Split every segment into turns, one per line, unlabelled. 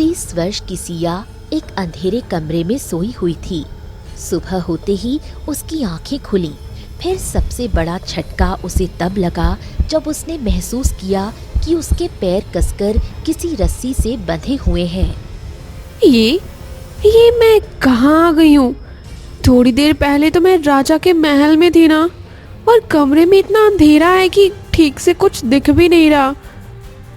30 वर्ष की सिया एक अंधेरे कमरे में सोई हुई थी। सुबह होते ही उसकी आंखें खुली। फिर सबसे बड़ा झटका उसे तब लगा जब उसने महसूस किया कि उसके पैर कसकर किसी रस्सी से बंधे हुए हैं।
ये मैं कहाँ आ गई हूँ? थोड़ी देर पहले तो मैं राजा के महल में थी ना, और कमरे में इतना अंधेरा है कि ठीक से कुछ दिख भी नहीं रहा।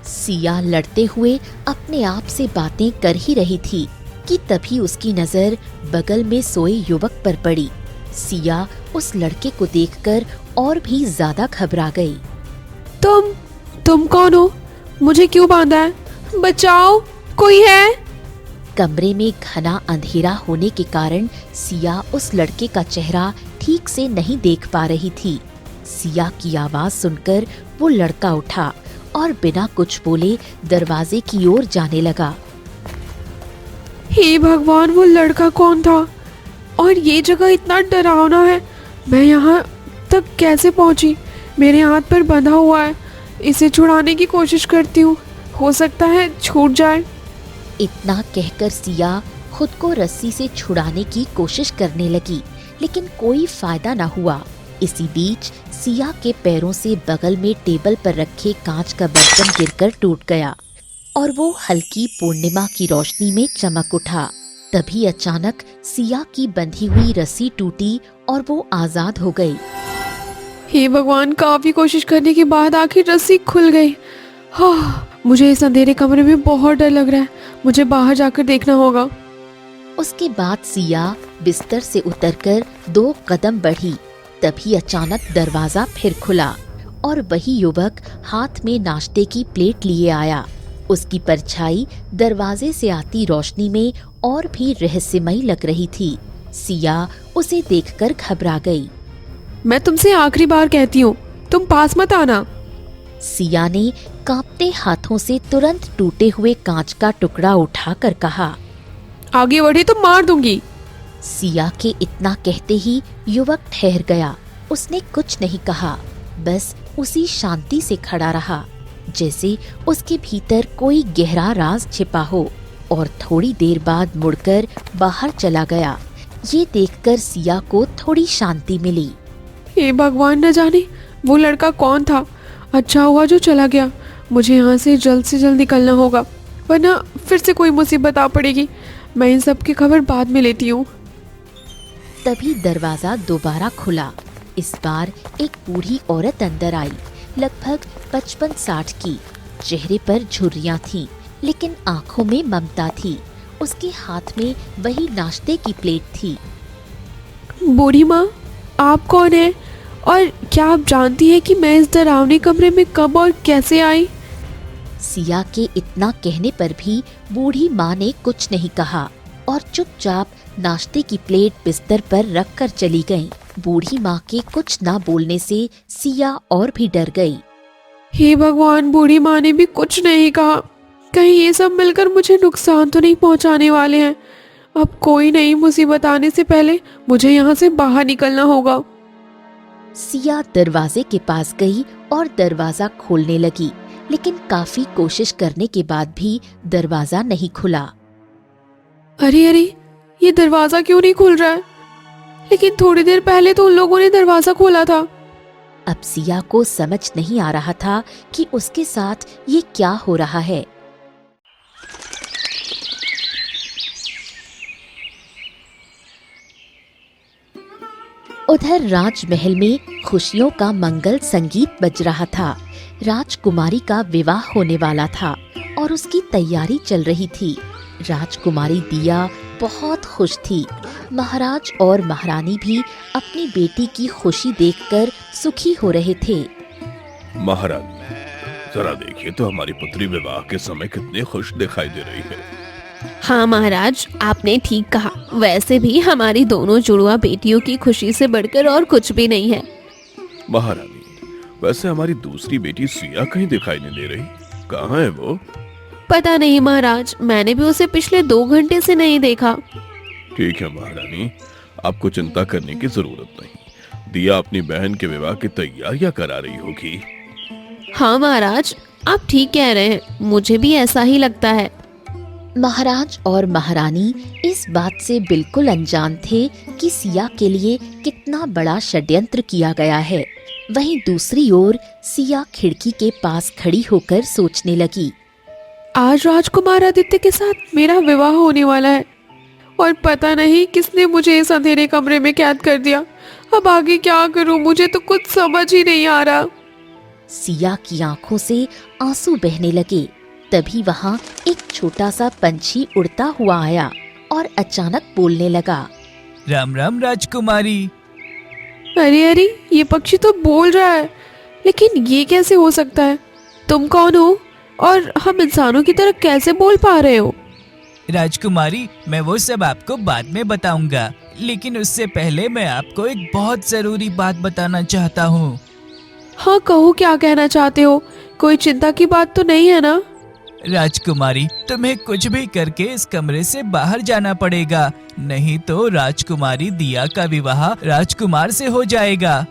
सिया लड़ते हुए अपने आप से बातें कर ही रही थी कि तभी उसकी नजर बगल में सोए युवक पर पड़ी। सिया उस लड़के को देखकर और भी ज्यादा घबरा गई।
तुम कौन हो? मुझे क्यों बांधा है? बचाओ, कोई है?
कमरे में घना अंधेरा होने के कारण सिया उस लड़के का चेहरा ठीक से नहीं देख पा रही थी। सिया की आवाज सुनकर वो लड़का उठा और बिना कुछ बोले दरवाजे की ओर जाने लगा।
हे भगवान, वो लड़का कौन था? और ये जगह इतना डरावना है। मैं यहाँ तक कैसे पहुँची? मेरे हाथ पर बंधा हुआ है। इसे छुड़ाने की कोशिश करती हूँ, हो सकता है छूट जाए।
इतना कहकर सिया खुद को रस्सी से छुड़ाने की कोशिश करने लगी, लेकिन कोई फायदा न हुआ। इसी बीच सिया के पैरों से बगल में टेबल पर रखे कांच का बर्तन गिरकर टूट गया और वो हल्की पूर्णिमा की रोशनी में चमक उठा। तभी अचानक सिया की बंधी हुई रस्सी टूटी और वो आजाद हो गई।
हे भगवान, काफी कोशिश करने के बाद आखिर रस्सी खुल गई। हाँ, मुझे इस अंधेरे कमरे में बहुत डर लग रहा है। मुझे बाहर जाकर देखना होगा।
उसके बाद सिया बिस्तर से उतरकर 2 कदम बढ़ी। तभी अचानक दरवाजा फिर खुला और वही युवक हाथ में नाश्ते की प्लेट लिए आया। उसकी परछाई दरवाजे से आती रोशनी में और भी रहस्यमयी लग रही थी। सिया उसे देखकर घबरा गई।
मैं तुमसे आखिरी बार कहती हूँ, तुम पास मत आना।
सिया ने कांपते हाथों से तुरंत टूटे हुए कांच का टुकड़ा उठाकर कहा,
आगे बढ़े तो मार दूंगी।
सिया के इतना कहते ही युवक ठहर गया। उसने कुछ नहीं कहा, बस उसी शांति से खड़ा रहा, जैसे उसके भीतर कोई गहरा राज छिपा हो, और थोड़ी देर बाद मुड़कर बाहर चला गया। ये देखकर सिया को थोड़ी शांति मिली।
हे भगवान, न जाने वो लड़का कौन था। अच्छा हुआ जो चला गया। मुझे यहाँ से जल्द निकलना होगा, वरना फिर से कोई मुसीबत आ पड़ेगी। मैं इन सब की खबर बाद में लेती हूँ।
तभी दरवाजा दोबारा खुला। इस बार एक बूढ़ी औरत अंदर आई, लगभग 55-60 की। चेहरे पर झुर्रियां थीं, लेकिन आंखों में ममता थी। उसके हाथ में वही नाश्ते की प्लेट थी।
बूढ़ी माँ, आप कौन है? और क्या आप जानती हैं कि मैं इस डरावने कमरे में कब और कैसे आई?
सिया के इतना कहने पर भी बूढ़ी माँ ने कुछ नहीं कहा और चुपचाप नाश्ते की प्लेट बिस्तर पर रख कर चली गई। बूढ़ी माँ के कुछ ना बोलने से सिया और भी डर गई।
हे भगवान, बूढ़ी माँ ने भी कुछ नहीं कहा। कहीं ये सब मिलकर मुझे नुकसान तो नहीं पहुँचाने वाले हैं। अब कोई नई मुसीबत आने से पहले मुझे यहाँ से बाहर निकलना होगा।
सिया दरवाजे के पास गई और दरवाजा खोलने लगी, लेकिन काफी कोशिश करने के बाद भी दरवाजा नहीं खुला।
अरे, ये दरवाजा क्यों नहीं खुल रहा है? लेकिन थोड़ी देर पहले तो उन लोगों ने दरवाजा खोला था।
अब सिया को समझ नहीं आ रहा था कि उसके साथ ये क्या हो रहा है। उधर राजमहल में खुशियों का मंगल संगीत बज रहा था। राजकुमारी का विवाह होने वाला था और उसकी तैयारी चल रही थी। राजकुमारी दिया बहुत खुश थी। महाराज और महारानी भी अपनी बेटी की खुशी देखकर सुखी हो रहे थे।
महारानी, जरा देखिए तो हमारी पुत्री विवाह के समय कितनी खुश दिखाई दे रही है।
हाँ महाराज, आपने ठीक कहा। वैसे भी हमारी दोनों जुड़वा बेटियों की खुशी से बढ़कर और कुछ भी नहीं है।
महारानी, वैसे हमारी दूसरी बेटी सिया कहीं दिखाई नहीं दे रही। कहाँ है वो?
पता नहीं महाराज, मैंने भी उसे पिछले 2 घंटे से नहीं देखा।
ठीक है महारानी, आपको चिंता करने की जरूरत नहीं। दिया अपनी बहन के विवाह की तैयारियां करा रही होगी।
हाँ महाराज, आप ठीक कह रहे हैं, मुझे भी ऐसा ही लगता है।
महाराज और महारानी इस बात से बिल्कुल अनजान थे कि सिया के लिए कितना बड़ा षड्यंत्र किया गया है। वहीं दूसरी ओर सिया खिड़की के पास खड़ी होकर सोचने लगी।
आज राजकुमार आदित्य के साथ मेरा विवाह होने वाला है और पता नहीं किसने मुझे इस अंधेरे कमरे में कैद कर दिया। अब आगे क्या करूं, मुझे तो कुछ समझ ही नहीं आ रहा।
सिया की आंखों से आंसू बहने लगे। तभी वहां एक छोटा सा पंछी उड़ता हुआ आया और अचानक बोलने लगा।
राम राम राजकुमारी।
अरे अरे, ये पक्षी तो बोल रहा है, लेकिन ये कैसे हो सकता है? तुम कौन हो और हम इंसानों की तरह कैसे बोल पा रहे हो?
राजकुमारी, मैं वो सब आपको बाद में बताऊंगा, लेकिन उससे पहले मैं आपको एक बहुत जरूरी बात बताना चाहता हूँ।
हाँ कहो, क्या कहना चाहते हो? कोई चिंता की बात तो नहीं है ना?
राजकुमारी, तुम्हें कुछ भी करके इस कमरे से बाहर जाना पड़ेगा, नहीं तो राजकुमारी दिया का विवाह राजकुमार से हो जाएगा।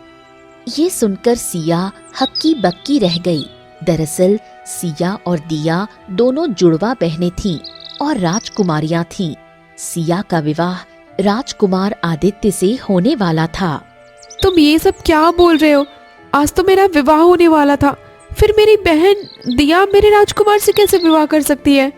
ये सुनकर सिया हक्की बक्की रह गई। दरअसल सिया और दिया दोनों जुड़वा बहनें थीं और राजकुमारियां थीं। सिया का विवाह राजकुमार आदित्य से होने वाला था।
तुम ये सब क्या बोल रहे हो? आज तो मेरा विवाह होने वाला था, फिर मेरी बहन दिया मेरे राजकुमार से कैसे विवाह कर सकती है?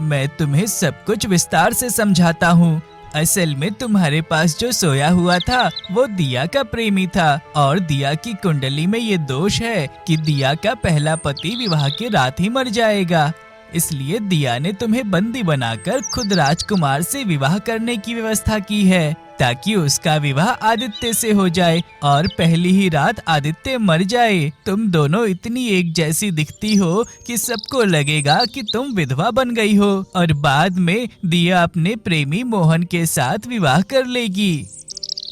मैं तुम्हें सब कुछ विस्तार से समझाता हूँ। असल में तुम्हारे पास जो सोया हुआ था वो दिया का प्रेमी था, और दिया की कुंडली में ये दोष है कि दिया का पहला पति विवाह के रात ही मर जाएगा। इसलिए दिया ने तुम्हें बंदी बनाकर खुद राजकुमार से विवाह करने की व्यवस्था की है, ताकि उसका विवाह आदित्य से हो जाए और पहली ही रात आदित्य मर जाए। तुम दोनों इतनी एक जैसी दिखती हो कि सबको लगेगा कि तुम विधवा बन गई हो, और बाद में दिया अपने प्रेमी मोहन के साथ विवाह कर लेगी।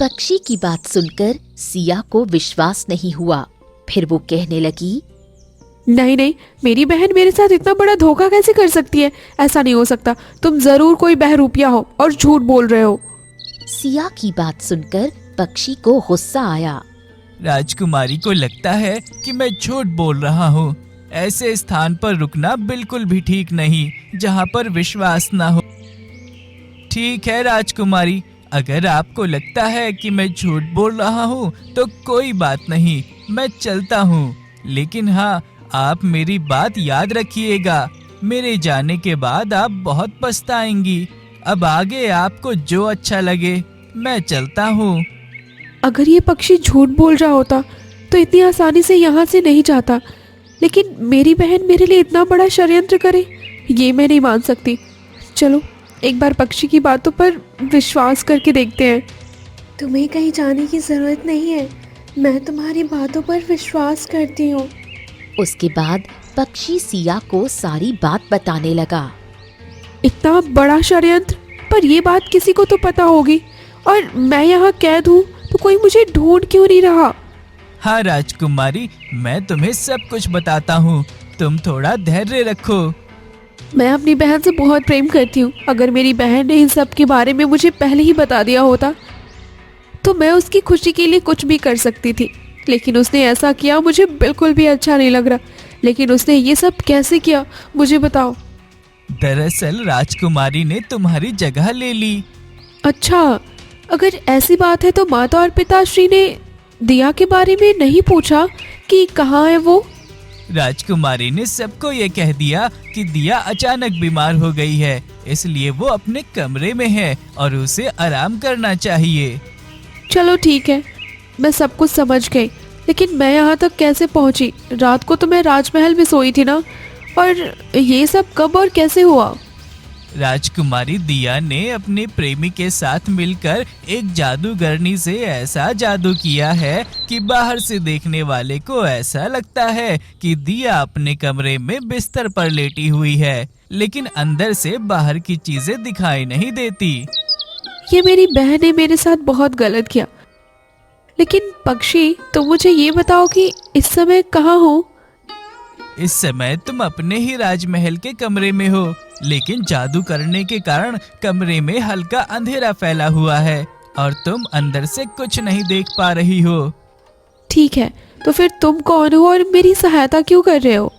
पक्षी की बात सुनकर सिया को विश्वास नहीं हुआ। फिर वो कहने लगी,
नहीं नहीं, मेरी बहन मेरे साथ इतना बड़ा धोखा कैसे कर सकती है? ऐसा नहीं हो सकता। तुम जरूर कोई बहरूपिया हो और झूठ बोल रहे हो।
सिया की बात सुनकर पक्षी को गुस्सा आया।
राजकुमारी को लगता है कि मैं झूठ बोल रहा हूँ। ऐसे स्थान पर रुकना बिल्कुल भी ठीक नहीं जहाँ पर विश्वास न हो। ठीक है राजकुमारी, अगर आपको लगता है कि मैं झूठ बोल रहा हूँ तो कोई बात नहीं, मैं चलता हूँ। लेकिन हाँ, आप मेरी बात याद रखिएगा। मेरे जाने के बाद आप बहुत पछताएंगी। अब आगे आपको जो अच्छा लगे। मैं चलता हूँ।
अगर ये पक्षी झूठ बोल रहा होता तो इतनी आसानी से यहाँ से नहीं जाता, लेकिन मेरी बहन मेरे लिए इतना बड़ा षड्यंत्र करे, ये मैं नहीं मान सकती। चलो एक बार पक्षी की बातों पर विश्वास करके देखते हैं। तुम्हें कहीं जाने की ज़रूरत नहीं है, मैं तुम्हारी बातों पर विश्वास करती हूँ।
उसके बाद पक्षी सिया को सारी बात बताने लगा।
इतना बड़ा षड्यंत्र, पर ये बात किसी को तो पता होगी, और मैं यहाँ कैद हूँ तो कोई मुझे ढूंढ क्यों नहीं रहा?
हाँ राजकुमारी, मैं तुम्हें सब कुछ बताता हूँ, तुम थोड़ा धैर्य रखो।
मैं अपनी बहन से बहुत प्रेम करती हूँ। अगर मेरी बहन ने इन सब के बारे में मुझे पहले ही बता दिया होता तो मैं उसकी खुशी के लिए कुछ भी कर सकती थी, लेकिन उसने ऐसा किया, मुझे बिल्कुल भी अच्छा नहीं लग रहा। लेकिन उसने ये सब कैसे किया, मुझे बताओ।
दरअसल राजकुमारी ने तुम्हारी जगह ले ली।
अच्छा, अगर ऐसी बात है तो माता और पिताश्री ने दिया के बारे में नहीं पूछा कि कहाँ है वो?
राजकुमारी ने सबको ये कह दिया कि दिया अचानक बीमार हो गई है, इसलिए वो अपने कमरे में है और उसे आराम करना चाहिए।
चलो ठीक है, मैं सब कुछ समझ गई, लेकिन मैं यहाँ तक कैसे पहुँची? रात को तो मैं राजमहल में सोई थी ना, और ये सब कब और कैसे हुआ?
राजकुमारी दिया ने अपने प्रेमी के साथ मिलकर एक जादूगरनी से ऐसा जादू किया है कि बाहर से देखने वाले को ऐसा लगता है कि दिया अपने कमरे में बिस्तर पर लेटी हुई है, लेकिन अंदर से बाहर की चीजें दिखाई नहीं देती।
ये मेरी बहन ने मेरे साथ बहुत गलत किया। लेकिन पक्षी, तो मुझे ये बताओ कि इस समय कहाँ हो?
इस समय तुम अपने ही राजमहल के कमरे में हो, लेकिन जादू करने के कारण कमरे में हल्का अंधेरा फैला हुआ है और तुम अंदर से कुछ नहीं देख पा रही हो।
ठीक है, तो फिर तुम कौन हो और मेरी सहायता क्यों कर रहे हो?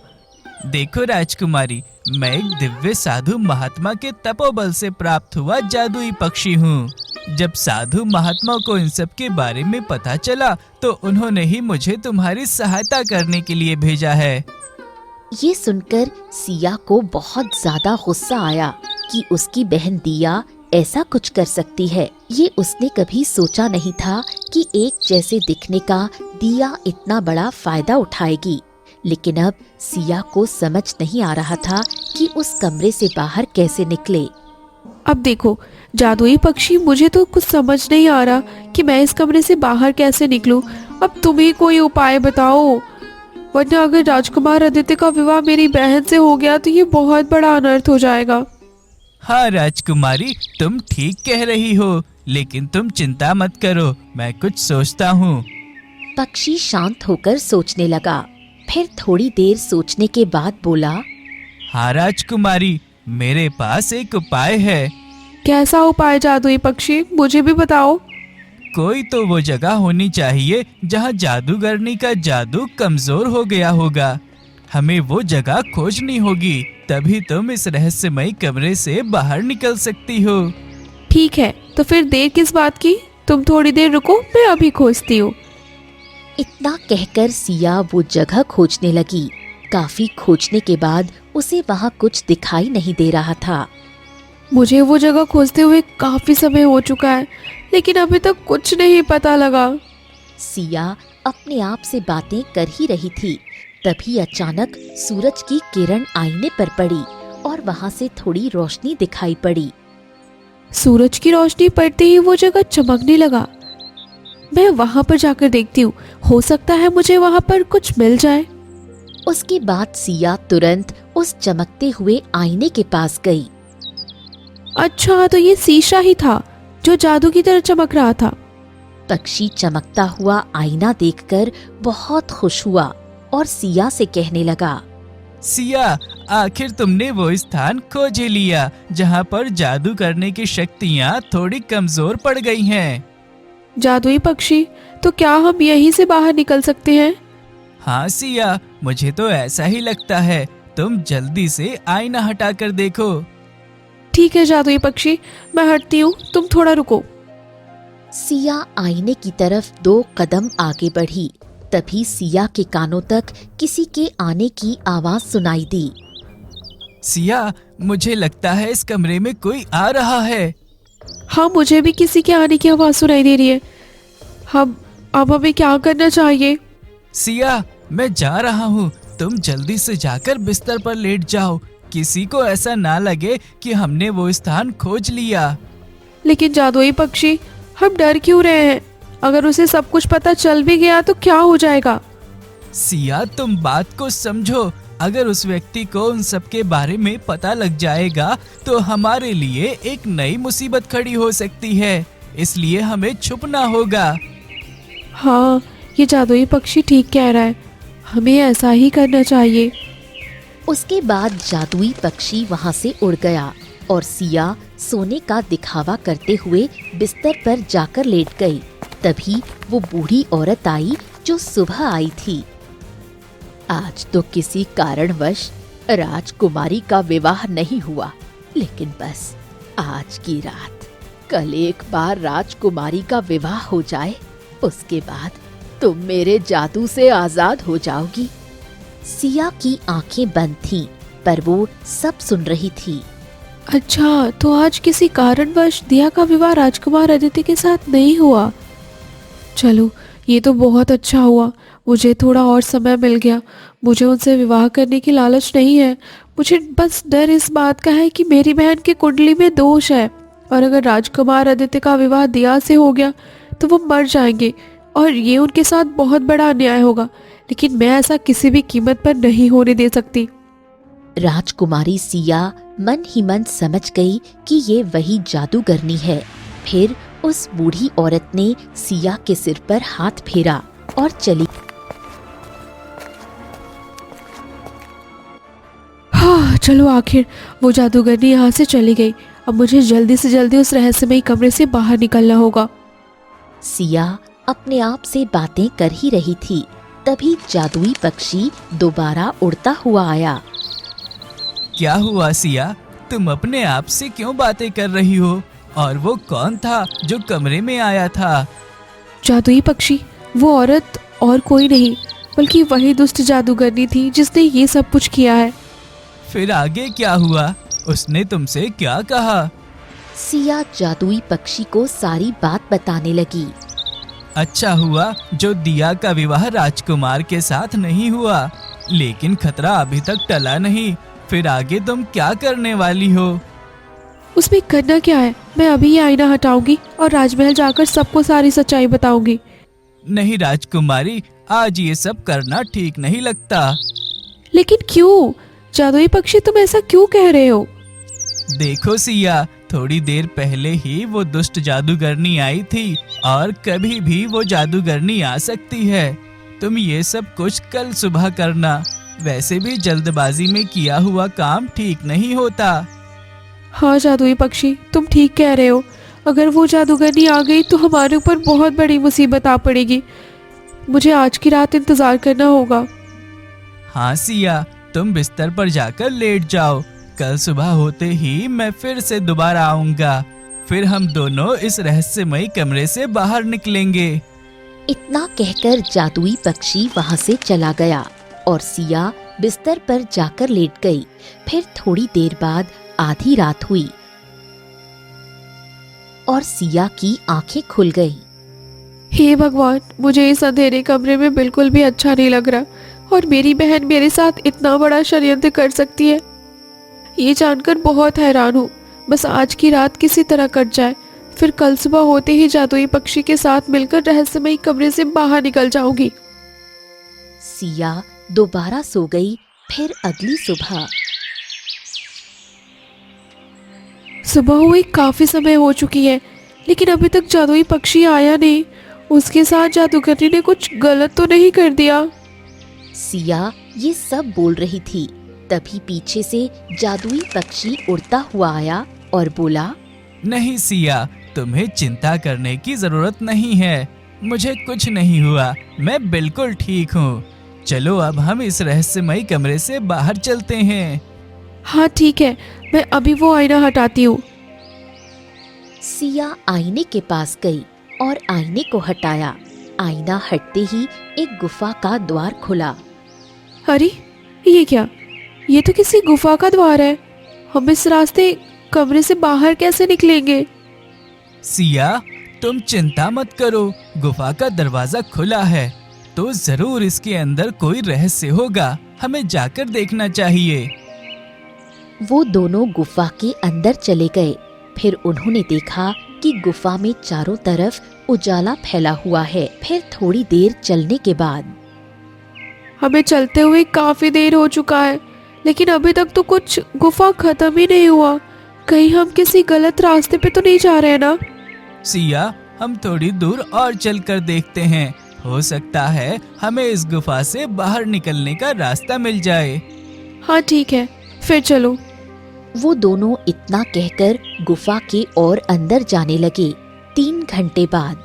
देखो राजकुमारी, मैं एक दिव्य साधु महात्मा के तपोबल से प्राप्त हुआ जादुई पक्षी हूँ। जब साधु महात्मा को इन सब के बारे में पता चला तो उन्होंने ही मुझे तुम्हारी सहायता करने के लिए भेजा है।
ये सुनकर सिया को बहुत ज्यादा गुस्सा आया कि उसकी बहन दिया ऐसा कुछ कर सकती है। ये उसने कभी सोचा नहीं था कि एक जैसे दिखने का दिया इतना बड़ा फायदा उठाएगी। लेकिन अब सिया को समझ नहीं आ रहा था कि उस कमरे से बाहर कैसे निकले।
अब देखो जादुई पक्षी, मुझे तो कुछ समझ नहीं आ रहा कि मैं इस कमरे से बाहर कैसे निकलूं। अब तुम ही कोई उपाय बताओ, वरना अगर राजकुमार आदित्य का विवाह मेरी बहन से हो गया तो ये बहुत बड़ा अनर्थ हो जाएगा।
हाँ राजकुमारी, तुम ठीक कह रही हो, लेकिन तुम चिंता मत करो, मैं कुछ सोचता हूँ।
पक्षी शांत होकर सोचने लगा। फिर थोड़ी देर सोचने के बाद बोला,
हाँ राजकुमारी, मेरे पास एक उपाय है।
कैसा उपाय जादुई पक्षी, मुझे भी बताओ।
कोई तो वो जगह होनी चाहिए जहाँ जादूगरनी का जादू कमजोर हो गया होगा। हमें वो जगह खोजनी होगी, तभी तुम इस रहस्यमयी कमरे से बाहर निकल सकती हो।
ठीक है, तो फिर देर किस बात की, तुम थोड़ी देर रुको, मैं अभी खोजती हूँ।
इतना कहकर सिया वो जगह खोजने लगी। काफी खोजने के बाद उसे वहाँ कुछ दिखाई नहीं दे रहा था।
मुझे वो जगह खोजते हुए काफी समय हो चुका है, लेकिन अभी तक कुछ नहीं पता लगा।
सिया अपने आप से बातें कर ही रही थी, तभी अचानक सूरज की किरण आईने पर पड़ी और वहाँ से थोड़ी रोशनी दिखाई पड़ी।
सूरज की रोशनी पड़ते ही वो जगह चमकने लगा। मैं वहाँ पर जाकर देखती हूँ, हो सकता है मुझे वहाँ पर कुछ मिल जाए।
उसके बाद सिया तुरंत उस चमकते हुए आईने के पास गई।
अच्छा, तो ये शीशा ही था जो जादू की तरह चमक रहा था।
पक्षी चमकता हुआ आईना देखकर बहुत खुश हुआ और सिया से कहने लगा,
सिया, आखिर तुमने वो स्थान खोज ही लिया जहाँ पर जादू करने की शक्तियाँ थोड़ी कमजोर पड़ गई हैं।
जादुई पक्षी, तो क्या हम यहीं से बाहर निकल सकते हैं?
हाँ सिया, मुझे तो ऐसा ही लगता है। तुम जल्दी से आईना हटा कर देखो।
ठीक है जादुई पक्षी, मैं हटती हूँ, तुम थोड़ा रुको।
सिया आईने की तरफ 2 कदम आगे बढ़ी। तभी सिया के कानों तक किसी के आने की आवाज सुनाई दी।
सिया, मुझे लगता है इस कमरे में कोई आ रहा है।
हाँ, मुझे भी किसी के आने की आवाज सुनाई दे रही है। अब हमें क्या करना चाहिए?
सिया, मैं जा रहा हूँ, तुम जल्दी से जाकर बिस्तर पर लेट जाओ। किसी को ऐसा ना लगे कि हमने वो स्थान खोज लिया।
लेकिन जादुई पक्षी, हम डर क्यों रहे हैं? अगर उसे सब कुछ पता चल भी गया तो क्या हो जाएगा?
सिया, तुम बात को समझो। अगर उस व्यक्ति को उन सब के बारे में पता लग जाएगा तो हमारे लिए एक नई मुसीबत खड़ी हो सकती है, इसलिए हमें छुपना होगा।
हाँ, ये जादुई पक्षी ठीक कह रहा है, हमें ऐसा ही करना चाहिए।
उसके बाद जादुई पक्षी वहाँ से उड़ गया और सिया सोने का दिखावा करते हुए बिस्तर पर जाकर लेट गई। तभी वो बूढ़ी औरत आई जो सुबह आई थी। आज तो किसी कारणवश राजकुमारी का विवाह नहीं हुआ, लेकिन बस आज की रात, कल एक बार राजकुमारी का विवाह हो जाए, उसके बाद तुम मेरे जादू से आजाद हो जाओगी। सिया की आंखें बंद थीं, पर वो सब सुन रही थी।
अच्छा, तो आज किसी कारणवश दिया का विवाह राजकुमार आदित्य के साथ नहीं हुआ। चलो, ये तो बहुत अच्छा हुआ, मुझे थोड़ा और समय मिल गया। मुझे उनसे विवाह करने की लालच नहीं है, मुझे बस डर इस बात का है कि मेरी बहन की कुंडली में दोष है, और अगर राजकुमार आदित्य का विवाह दिया से हो गया तो वो मर जाएंगे और ये उनके साथ बहुत बड़ा अन्याय होगा। लेकिन मैं ऐसा किसी भी कीमत पर नहीं होने दे सकती।
राजकुमारी सिया मन ही मन समझ गई कि ये वही जादूगरनी है। फिर उस बूढ़ी औरत ने सिया के सिर पर हाथ फेरा और चली।
हाँ, चलो, आखिर वो जादूगरनी यहाँ से चली गई। अब मुझे जल्दी से जल्दी उस रहस्यमयी कमरे से बाहर निकलना होगा।
सिया अपने आप से बातें कर ही रही थी, तभी जादुई पक्षी दोबारा उड़ता हुआ आया।
क्या हुआ सिया? तुम अपने आप से क्यों बातें कर रही हो? और वो कौन था जो कमरे में आया था?
जादुई पक्षी, वो औरत और कोई नहीं बल्कि वही दुष्ट जादूगरनी थी जिसने ये सब कुछ किया है।
फिर आगे क्या हुआ? उसने तुमसे क्या कहा?
सिया जादुई पक्षी को सारी बात बताने लगी।
अच्छा हुआ जो दिया का विवाह राजकुमार के साथ नहीं हुआ, लेकिन खतरा अभी तक टला नहीं। फिर आगे तुम क्या करने वाली हो?
उसमें करना क्या है, मैं अभी ये आईना हटाऊंगी और राजमहल जाकर सबको सारी सच्चाई बताऊंगी।
नहीं राजकुमारी, आज ये सब करना ठीक नहीं लगता।
लेकिन क्यों? जादुई पक्षी, तुम ऐसा क्यों कह रहे हो?
देखो सिया, थोड़ी देर पहले ही वो दुष्ट जादूगरनी आई थी और कभी भी वो जादूगरनी आ सकती है। तुम ये सब कुछ कल सुबह करना। वैसे भी जल्दबाजी में किया हुआ काम ठीक नहीं होता।
हाँ जादुई पक्षी, तुम ठीक कह रहे हो। अगर वो जादूगरनी आ गई तो हमारे ऊपर बहुत बड़ी मुसीबत आ पड़ेगी। मुझे आज की रात इंतजार करना होगा।
हाँ सिया, तुम बिस्तर पर जाकर लेट जाओ। कल सुबह होते ही मैं फिर से दोबारा आऊंगा। फिर हम दोनों इस रहस्यमयी कमरे से बाहर निकलेंगे।
इतना कहकर जादुई पक्षी वहाँ से चला गया और सिया बिस्तर पर जाकर लेट गई। फिर थोड़ी देर बाद आधी रात हुई और सिया की आंखें खुल गईं।
हे भगवान, मुझे इस अंधेरे कमरे में बिल्कुल भी अच्छा नहीं लग रहा और मेरी बहन मेरे साथ इतना बड़ा षड्यंत्र कर सकती है, ये जानकर बहुत हैरान हूँ। बस आज की रात किसी तरह कट जाए, फिर कल सुबह होते ही जादुई पक्षी के साथ मिलकर रहस्यमयी कमरे से बाहर निकल जाऊंगी।
सिया दोबारा सो गई। फिर अगली सुबह
सुबह हुई काफी समय हो चुकी है, लेकिन अभी तक जादुई पक्षी आया नहीं। उसके साथ जादूगरनी ने कुछ गलत तो नहीं कर दिया?
सिया ये सब बोल रही थी, तभी पीछे से जादुई पक्षी उड़ता हुआ आया और बोला,
नहीं सिया, तुम्हें चिंता करने की जरूरत नहीं है। मुझे कुछ नहीं हुआ, मैं बिल्कुल ठीक हूँ। चलो अब हम इस रहस्यमयी कमरे से बाहर चलते हैं।
हाँ ठीक है, मैं अभी वो आईना हटाती हूँ।
सिया आईने के पास गई और आईने को हटाया। आईना हटते ही एक गुफा का द्वार खुला।
अरे ये क्या? ये तो किसी गुफा का द्वार है। हम इस रास्ते कमरे से बाहर कैसे निकलेंगे?
सिया, तुम चिंता मत करो, गुफा का दरवाजा खुला है तो जरूर इसके अंदर कोई रहस्य होगा। हमें जाकर देखना चाहिए।
वो दोनों गुफा के अंदर चले गए। फिर उन्होंने देखा कि गुफा में चारों तरफ उजाला फैला हुआ है। फिर थोड़ी देर चलने के बाद
हमें चलते हुए काफी देर हो चुका है, लेकिन अभी तक तो कुछ गुफा खत्म ही नहीं हुआ। कहीं हम किसी गलत रास्ते पे तो नहीं जा रहे ना?
सिया, हम थोड़ी दूर और चलकर देखते हैं। हो सकता है हमें इस गुफा से बाहर निकलने का रास्ता मिल जाए।
हाँ ठीक है, फिर चलो।
वो दोनों इतना कहकर गुफा के और अंदर जाने लगे। 3 घंटे बाद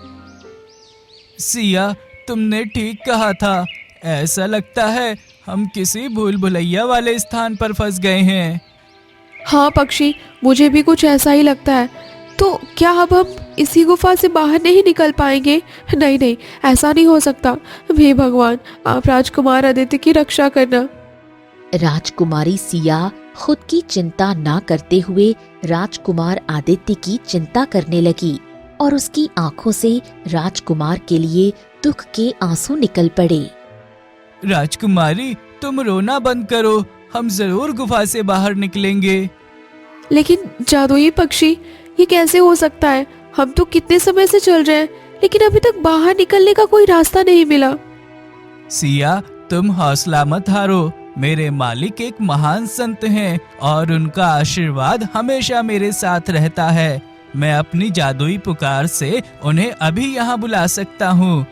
सिया, तुमने ठीक कहा था। ऐसा लगता है हम किसी भूल भुलैया वाले स्थान पर फंस गए हैं।
हाँ पक्षी, मुझे भी कुछ ऐसा ही लगता है। तो क्या अब हम इसी गुफा से बाहर नहीं निकल पाएंगे? नहीं नहीं, ऐसा नहीं हो सकता। हे भगवान, आप राजकुमार आदित्य की रक्षा करना।
राजकुमारी सिया खुद की चिंता ना करते हुए राजकुमार आदित्य की चिंता करने लगी और उसकी आंखों से राजकुमार के लिए दुख के आंसू निकल पड़े।
राजकुमारी, तुम रोना बंद करो, हम जरूर गुफा से बाहर निकलेंगे।
लेकिन जादुई पक्षी, ये कैसे हो सकता है? हम तो कितने समय से चल रहे हैं, लेकिन अभी तक बाहर निकलने का कोई रास्ता नहीं मिला।
सिया, तुम हौसला मत हारो। मेरे मालिक एक महान संत हैं और उनका आशीर्वाद हमेशा मेरे साथ रहता है। मैं अपनी जादुई पुकार से उन्हें अभी यहाँ बुला सकता हूँ।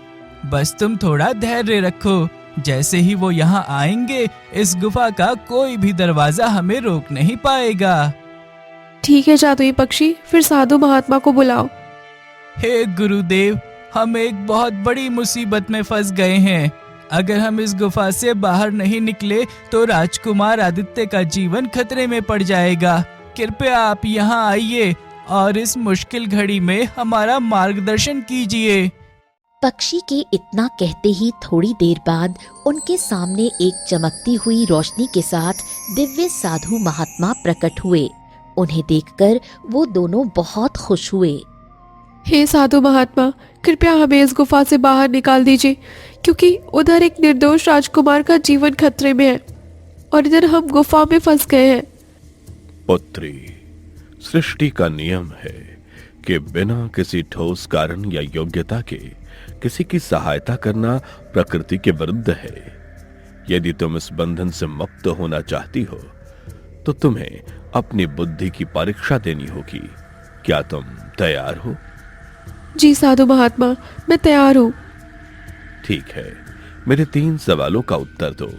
बस तुम थोड़ा धैर्य रखो। जैसे ही वो यहाँ आएंगे, इस गुफा का कोई भी दरवाजा हमें रोक नहीं पाएगा।
ठीक है जादुई पक्षी, फिर साधु महात्मा को बुलाओ।
हे गुरुदेव, हम एक बहुत बड़ी मुसीबत में फंस गए हैं। अगर हम इस गुफा से बाहर नहीं निकले तो राजकुमार आदित्य का जीवन खतरे में पड़ जाएगा। कृपया आप यहाँ आइए और इस मुश्किल घड़ी में हमारा मार्गदर्शन कीजिए।
पक्षी के इतना कहते ही थोड़ी देर बाद उनके सामने एक चमकती हुई रोशनी के साथ दिव्य साधु महात्मा प्रकट हुए। उन्हें देखकर वो दोनों बहुत खुश हुए।
हे साधु महात्मा, कृपया हमें इस गुफा से बाहर निकाल दीजिए, क्योंकि उधर एक निर्दोष राजकुमार का जीवन खतरे में है और इधर हम गुफा में फंस गए हैं।
पुत्री, सृष्टि का नियम है कि बिना किसी ठोस कारण या योग्यता के किसी की सहायता करना प्रकृति के विरुद्ध है। यदि तुम इस बंधन से मुक्त होना चाहती हो तो तुम्हें अपनी बुद्धि की परीक्षा देनी होगी। क्या तुम तैयार हो?
जी साधु महात्मा, मैं तैयार हूँ।
ठीक है, मेरे 3 सवालों का उत्तर दो।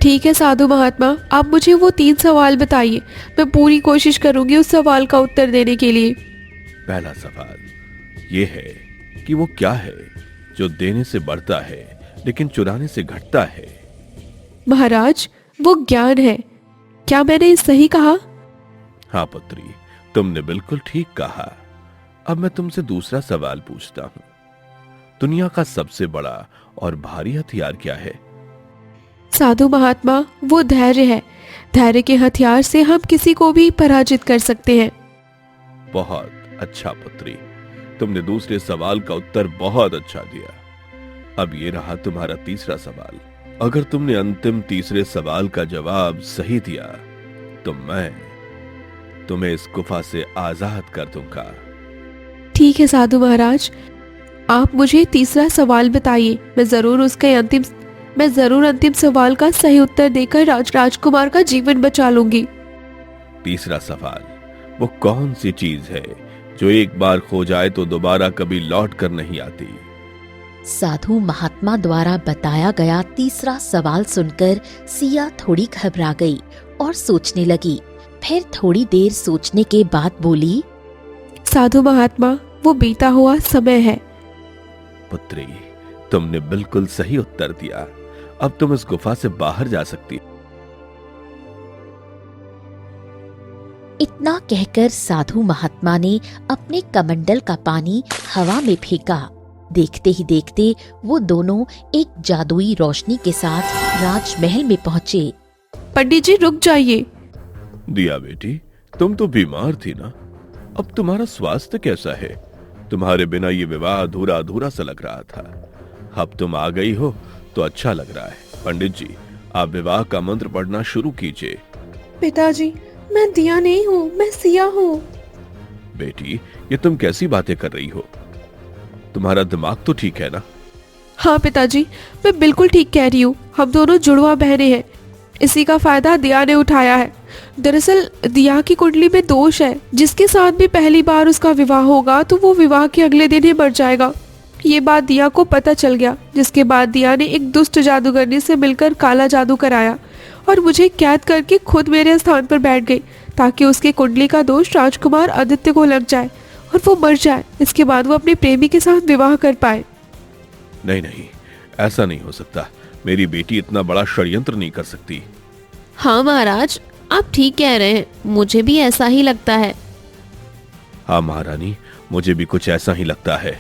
ठीक है साधु महात्मा, आप मुझे वो 3 सवाल बताइए। मैं पूरी कोशिश करूंगी उस सवाल का उत्तर देने के लिए।
पहला सवाल ये है कि वो क्या है जो देने से बढ़ता है लेकिन चुराने से घटता है?
महाराज, वो ज्ञान है। क्या मैंने सही कहा?
हाँ पुत्री, तुमने बिल्कुल ठीक कहा। अब मैं तुमसे दूसरा सवाल पूछता हूं। दुनिया का सबसे बड़ा और भारी हथियार क्या है?
साधु महात्मा, वो धैर्य है। धैर्य के हथियार से हम किसी को भी पराजित कर सकते हैं।
बहुत अच्छा पुत्री, तुमने दूसरे सवाल का उत्तर बहुत अच्छा दिया। अब ये रहा तुम्हारा तीसरा सवाल। अगर तुमने अंतिम तीसरे सवाल का जवाब सही दिया तो मैं तुम्हें इस गुफा से आजाद कर दूंगा।
ठीक है साधु महाराज, आप मुझे तीसरा सवाल बताइए। मैं जरूर अंतिम सवाल का सही उत्तर देकर राजकुमार का जीवन बचा लूंगी।
तीसरा सवाल, वो कौन सी चीज है जो एक बार खो जाए तो दोबारा कभी लौट कर नहीं आती?
साधु महात्मा द्वारा बताया गया तीसरा सवाल सुनकर सिया थोड़ी घबरा गई और सोचने लगी। फिर थोड़ी देर सोचने के बाद बोली,
साधु महात्मा, वो बीता हुआ समय है।
पुत्री, तुमने बिल्कुल सही उत्तर दिया। अब तुम इस गुफा से बाहर जा सकती।
इतना कहकर साधु महात्मा ने अपने कमंडल का पानी हवा में फेंका। देखते ही देखते वो दोनों एक जादुई रोशनी के साथ राजमहल में पहुंचे।
पंडित जी, रुक जाइए।
दिया बेटी, तुम तो बीमार थी ना? अब तुम्हारा स्वास्थ्य कैसा है? तुम्हारे बिना ये विवाह अधूरा अधूरा सा लग रहा था। अब तुम आ गई हो तो अच्छा लग रहा है। पंडित जी, आप विवाह का मंत्र पढ़ना शुरू कीजिए।
पिताजी, मैं दिया नहीं हूँ, मैं सिया हूँ।
बेटी, ये तुम कैसी बातें कर रही हो? तुम्हारा दिमाग तो ठीक है ना?
हाँ पिताजी, मैं बिल्कुल ठीक कह रही हूँ। हम दोनों जुड़वा बहनें हैं। इसी का फायदा दिया ने उठाया है। दरअसल दिया की कुंडली में दोष है। जिसके साथ भी पहली बार उसका विवाह होगा तो वो विवाह के अगले दिन ही मर जाएगा। ये बात दिया को पता चल गया, जिसके बाद दिया ने एक दुष्ट जादूगरनी से मिलकर काला जादू कराया और मुझे कैद करके खुद मेरे स्थान पर बैठ गई, ताकि उसके कुंडली का दोष राजकुमार आदित्य को लग जाए और वो मर जाए। इसके बाद वो अपने प्रेमी के साथ विवाह कर पाए।
नहीं नहीं, ऐसा नहीं हो सकता। मेरी बेटी इतना बड़ा षड्यंत्र नहीं कर सकती।
हाँ महाराज, आप ठीक कह रहे हैं। मुझे भी ऐसा ही लगता है।
हाँ महारानी, मुझे भी कुछ ऐसा ही लगता है।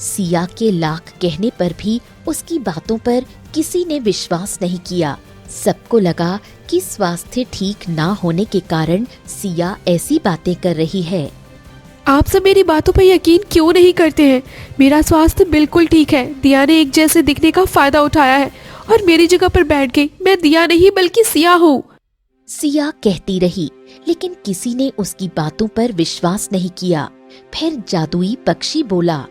सिया के लाख कहने पर भी उसकी बातों पर किसी ने विश्वास नहीं किया। सबको लगा कि स्वास्थ्य ठीक ना होने के कारण सिया ऐसी बातें कर रही है।
आप सब मेरी बातों पर यकीन क्यों नहीं करते हैं? मेरा स्वास्थ्य बिल्कुल ठीक है। दिया ने एक जैसे दिखने का फायदा उठाया है और मेरी जगह पर बैठ गई। मैं दिया नहीं बल्कि सिया हूँ।
सिया कहती रही, लेकिन किसी ने उसकी बातों पर विश्वास नहीं किया। फिर जादुई पक्षी बोला,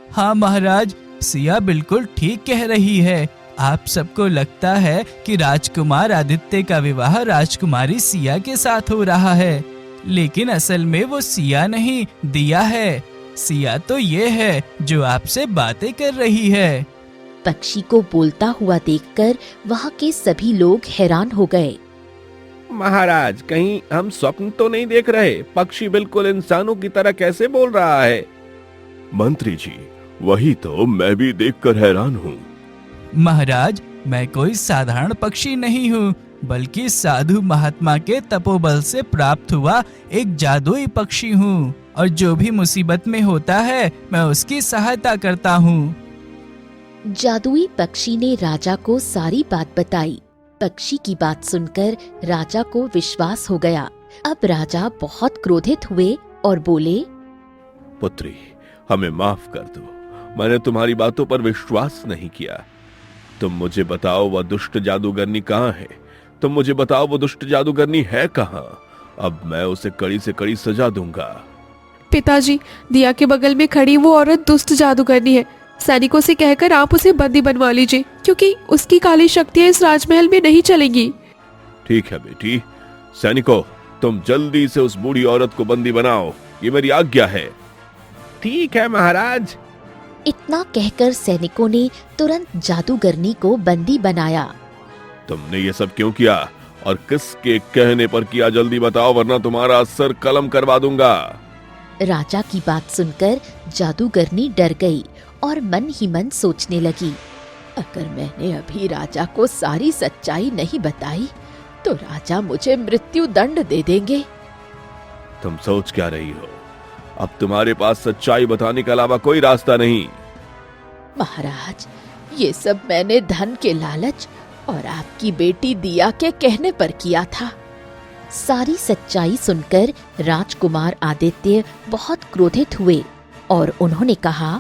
हाँ महाराज, सिया बिल्कुल ठीक कह रही है। आप सबको लगता है कि राजकुमार आदित्य का विवाह राजकुमारी सिया के साथ हो रहा है, लेकिन असल में वो सिया नहीं, दिया है। सिया तो ये है जो आपसे बातें कर रही है।
पक्षी को बोलता हुआ देखकर वहाँ के सभी लोग हैरान हो गए।
महाराज, कहीं हम स्वप्न तो नहीं देख रहे? पक्षी बिल्कुल इंसानों की तरह कैसे बोल रहा है? मंत्री जी, वही तो मैं भी देखकर हैरान हूँ।
महाराज, मैं कोई साधारण पक्षी नहीं हूँ, बल्कि साधु महात्मा के तपोबल से प्राप्त हुआ एक जादुई पक्षी हूँ, और जो भी मुसीबत में होता है मैं उसकी सहायता करता हूँ।
जादुई पक्षी ने राजा को सारी बात बताई। पक्षी की बात सुनकर राजा को विश्वास हो गया। अब राजा बहुत क्रोधित हुए और बोले,
पुत्री, हमें माफ कर दो, मैंने तुम्हारी बातों पर विश्वास नहीं किया। तुम मुझे बताओ वह दुष्ट जादूगरनी कहाँ है? तुम मुझे बताओ वो दुष्ट जादूगरनी है कहाँ? अब मैं उसे कड़ी से कड़ी सजा दूंगा।
पिताजी, दिया के बगल में खड़ी वो औरत दुष्ट जादूगरनी है। सैनिकों से कहकर आप उसे बंदी बनवा लीजिए, क्योंकि उसकी काली शक्तियां इस राजमहल में नहीं चलेंगी।
ठीक है बेटी। सैनिकों, तुम जल्दी से उस बूढ़ी औरत को बंदी बनाओ, ये मेरी आज्ञा है। ठीक है महाराज।
इतना कहकर सैनिकों ने तुरंत जादूगरनी को बंदी बनाया।
तुमने ये सब क्यों किया और किसके कहने पर किया? जल्दी बताओ, वरना तुम्हारा सर कलम करवा दूंगा।
राजा की बात सुनकर जादूगरनी डर गई और मन ही मन सोचने लगी, अगर मैंने अभी राजा को सारी सच्चाई नहीं बताई तो राजा मुझे मृत्यु दंड दे देंगे।
तुम सोच क्या रही हो? अब तुम्हारे पास सच्चाई बताने के अलावा कोई रास्ता नहीं।
महाराज, ये सब मैंने धन के लालच और आपकी बेटी दिया के कहने पर किया था। सारी सच्चाई सुनकर राजकुमार आदित्य बहुत क्रोधित हुए और उन्होंने कहा,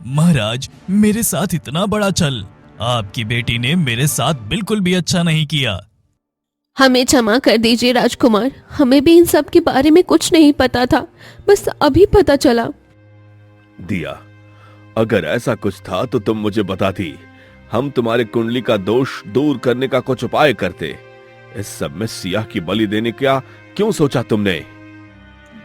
महाराज, मेरे साथ इतना बड़ा छल आपकी बेटी ने मेरे साथ बिल्कुल भी अच्छा नहीं किया।
हमें क्षमा कर दीजिए राजकुमार, हमें भी इन सब के बारे में कुछ नहीं पता था, बस अभी पता चला।
दिया, अगर ऐसा कुछ था तो तुम मुझे बताती, हम तुम्हारे कुंडली का दोष दूर करने का कुछ उपाय करते। इस सब में सिया की बलि देने का क्यों सोचा तुमने?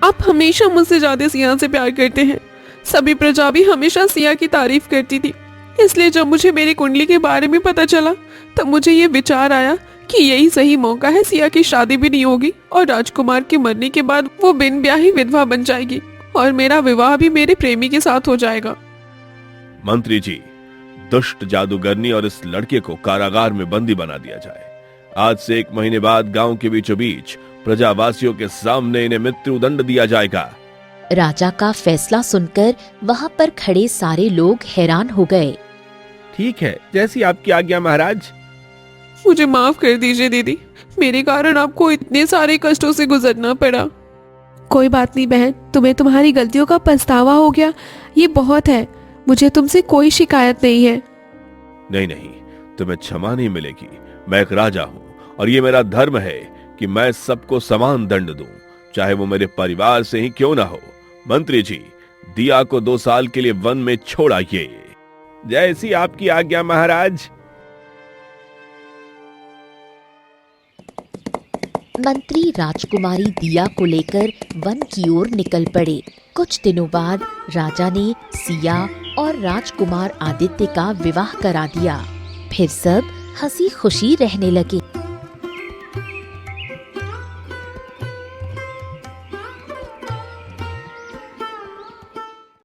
आप हमेशा मुझसे ज्यादा सिया से प्यार करते हैं। सभी प्रजा भी हमेशा सिया की तारीफ करती थी, इसलिए जब मुझे मेरी कुंडली के बारे में पता चला तब मुझे ये विचार आया कि यही सही मौका है। सिया की शादी भी नहीं होगी और राजकुमार के मरने के बाद वो बिन ब्याही विधवा बन जाएगी और मेरा विवाह भी मेरे प्रेमी के साथ हो जाएगा।
मंत्री जी, दुष्ट जादूगरनी और इस लड़के को कारागार में बंदी बना दिया जाए। आज से 1 महीने बाद गांव के बीचों बीच प्रजावासियों के सामने इन्हें मृत्यु दंड दिया जाएगा।
राजा का फैसला सुनकर वहां पर खड़े सारे लोग हैरान हो गए।
ठीक है, जैसी आपकी आज्ञा महाराज।
मुझे माफ कर दीजिए दीदी, मेरे कारण आपको इतने सारे कष्टों से गुजरना पड़ा। कोई बात नहीं बहन, तुम्हें तुम्हारी गलतियों का पछतावा हो गया, ये बहुत है। मुझे तुमसे कोई शिकायत नहीं है।
नहीं नहीं, तुम्हें क्षमा नहीं मिलेगी। मैं एक राजा हूँ और ये मेरा धर्म है कि मैं सबको समान दंड दूं, चाहे वो मेरे परिवार से ही क्यों ना हो। मंत्री जी, दिया को 2 साल के लिए वन में छोड़ आइए। जैसी आपकी आज्ञा महाराज।
मंत्री राजकुमारी दिया को लेकर वन की ओर निकल पड़े। कुछ दिनों बाद राजा ने सिया और राजकुमार आदित्य का विवाह करा दिया। फिर सब हंसी खुशी रहने लगे।